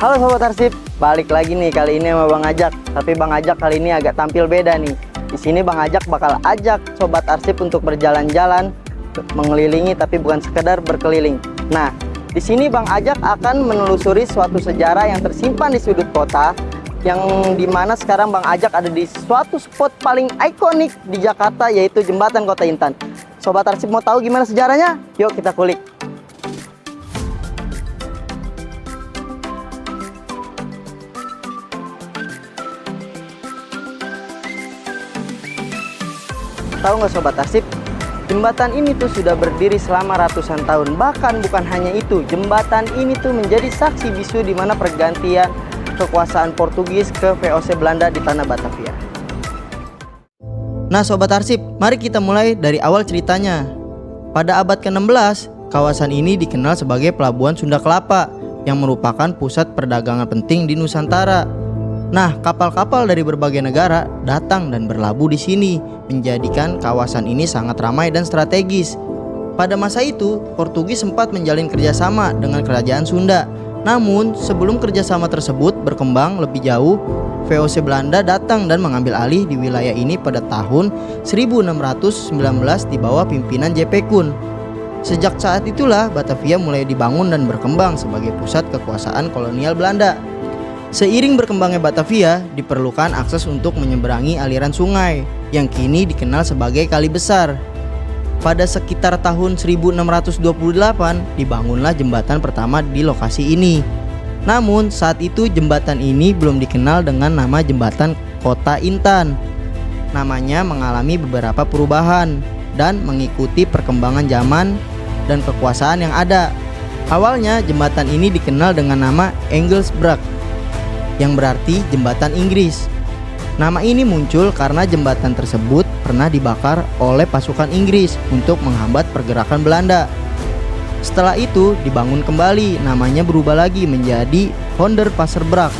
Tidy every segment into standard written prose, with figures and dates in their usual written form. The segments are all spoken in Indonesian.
Halo Sobat Arsip, balik lagi nih kali ini sama Bang Ajak. Tapi Bang Ajak kali ini agak tampil beda nih. Di sini Bang Ajak bakal ajak Sobat Arsip untuk berjalan-jalan, mengelilingi tapi bukan sekedar berkeliling. Nah, di sini Bang Ajak akan menelusuri suatu sejarah yang tersimpan di sudut kota, yang dimana sekarang Bang Ajak ada di suatu spot paling ikonik di Jakarta, yaitu Jembatan Kota Intan. Sobat Arsip mau tahu gimana sejarahnya? Yuk kita kulik. Tahu nggak Sobat Arsip, jembatan ini tuh sudah berdiri selama ratusan tahun. Bahkan bukan hanya itu, jembatan ini tuh menjadi saksi bisu di mana pergantian kekuasaan Portugis ke VOC Belanda di tanah Batavia. Nah Sobat Arsip, mari kita mulai dari awal ceritanya. Pada abad ke-16, kawasan ini dikenal sebagai Pelabuhan Sunda Kelapa yang merupakan pusat perdagangan penting di Nusantara. Nah, kapal-kapal dari berbagai negara datang dan berlabuh di sini, menjadikan kawasan ini sangat ramai dan strategis. Pada masa itu, Portugis sempat menjalin kerjasama dengan kerajaan Sunda. Namun, sebelum kerjasama tersebut berkembang lebih jauh, VOC Belanda datang dan mengambil alih di wilayah ini pada tahun 1619 di bawah pimpinan JP Koen. Sejak saat itulah Batavia mulai dibangun dan berkembang sebagai pusat kekuasaan kolonial Belanda. Seiring berkembangnya Batavia, diperlukan akses untuk menyeberangi aliran sungai yang kini dikenal sebagai Kali Besar. Pada sekitar tahun 1628 dibangunlah jembatan pertama di lokasi ini. Namun saat itu jembatan ini belum dikenal dengan nama Jembatan Kota Intan. Namanya mengalami beberapa perubahan dan mengikuti perkembangan zaman dan kekuasaan yang ada. Awalnya jembatan ini dikenal dengan nama Engelsbrug, yang berarti jembatan Inggris. Nama ini muncul karena jembatan tersebut pernah dibakar oleh pasukan Inggris untuk menghambat pergerakan Belanda. Setelah itu dibangun kembali, namanya berubah lagi menjadi Honderpasserbrug,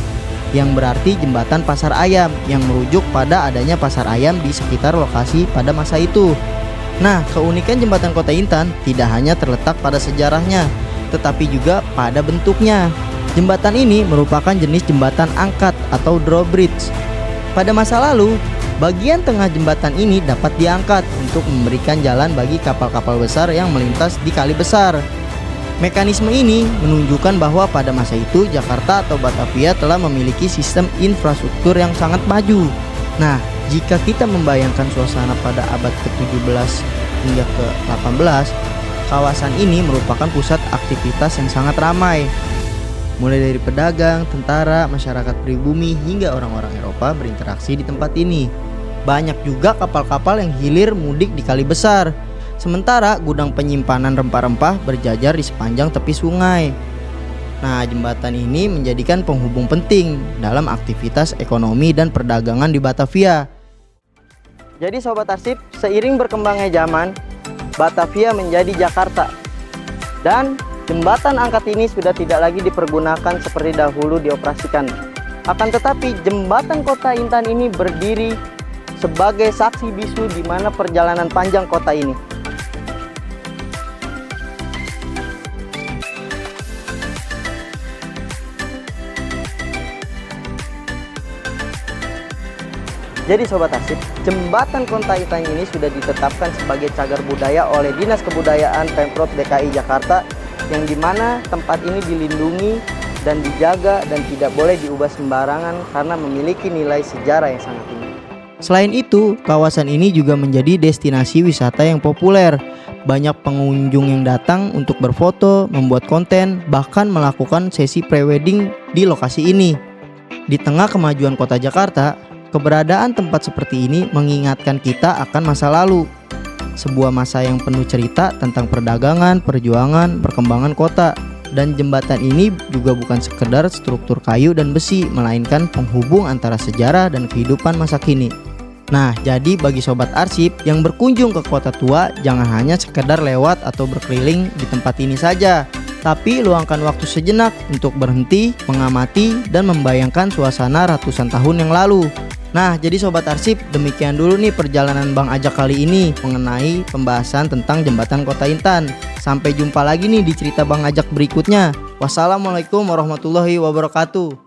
yang berarti jembatan pasar ayam, yang merujuk pada adanya pasar ayam di sekitar lokasi pada masa itu. Nah, keunikan jembatan Kota Intan tidak hanya terletak pada sejarahnya, tetapi juga pada bentuknya. Jembatan ini merupakan jenis jembatan angkat atau drawbridge. Pada masa lalu, bagian tengah jembatan ini dapat diangkat untuk memberikan jalan bagi kapal-kapal besar yang melintas di Kali Besar. Mekanisme ini menunjukkan bahwa pada masa itu Jakarta atau Batavia telah memiliki sistem infrastruktur yang sangat maju. Nah, jika kita membayangkan suasana pada abad ke-17 hingga ke-18, kawasan ini merupakan pusat aktivitas yang sangat ramai. Mulai dari pedagang, tentara, masyarakat pribumi, hingga orang-orang Eropa berinteraksi di tempat ini. Banyak juga kapal-kapal yang hilir mudik di Kali Besar. Sementara gudang penyimpanan rempah-rempah berjajar di sepanjang tepi sungai. Nah, jembatan ini menjadikan penghubung penting dalam aktivitas ekonomi dan perdagangan di Batavia. Jadi Sobat Arsip, seiring berkembangnya zaman, Batavia menjadi Jakarta. Dan jembatan angkat ini sudah tidak lagi dipergunakan seperti dahulu dioperasikan. Akan tetapi jembatan Kota Intan ini berdiri sebagai saksi bisu di mana perjalanan panjang kota ini. Jadi Sobat Arsip, jembatan Kota Intan ini sudah ditetapkan sebagai cagar budaya oleh Dinas Kebudayaan Pemprov DKI Jakarta, yang dimana tempat ini dilindungi dan dijaga dan tidak boleh diubah sembarangan karena memiliki nilai sejarah yang sangat tinggi. Selain itu, kawasan ini juga menjadi destinasi wisata yang populer. Banyak pengunjung yang datang untuk berfoto, membuat konten, bahkan melakukan sesi prewedding di lokasi ini. Di tengah kemajuan kota Jakarta, keberadaan tempat seperti ini mengingatkan kita akan masa lalu. Sebuah masa yang penuh cerita tentang perdagangan, perjuangan, perkembangan kota. Dan jembatan ini juga bukan sekedar struktur kayu dan besi, melainkan penghubung antara sejarah dan kehidupan masa kini. Nah, jadi bagi Sobat Arsip yang berkunjung ke Kota Tua, jangan hanya sekedar lewat atau berkeliling di tempat ini saja, tapi luangkan waktu sejenak untuk berhenti, mengamati, dan membayangkan suasana ratusan tahun yang lalu. Nah, jadi Sobat Arsip, demikian dulu nih perjalanan Bang Ajak kali ini mengenai pembahasan tentang Jembatan Kota Intan. Sampai jumpa lagi nih di cerita Bang Ajak berikutnya. Wassalamualaikum warahmatullahi wabarakatuh.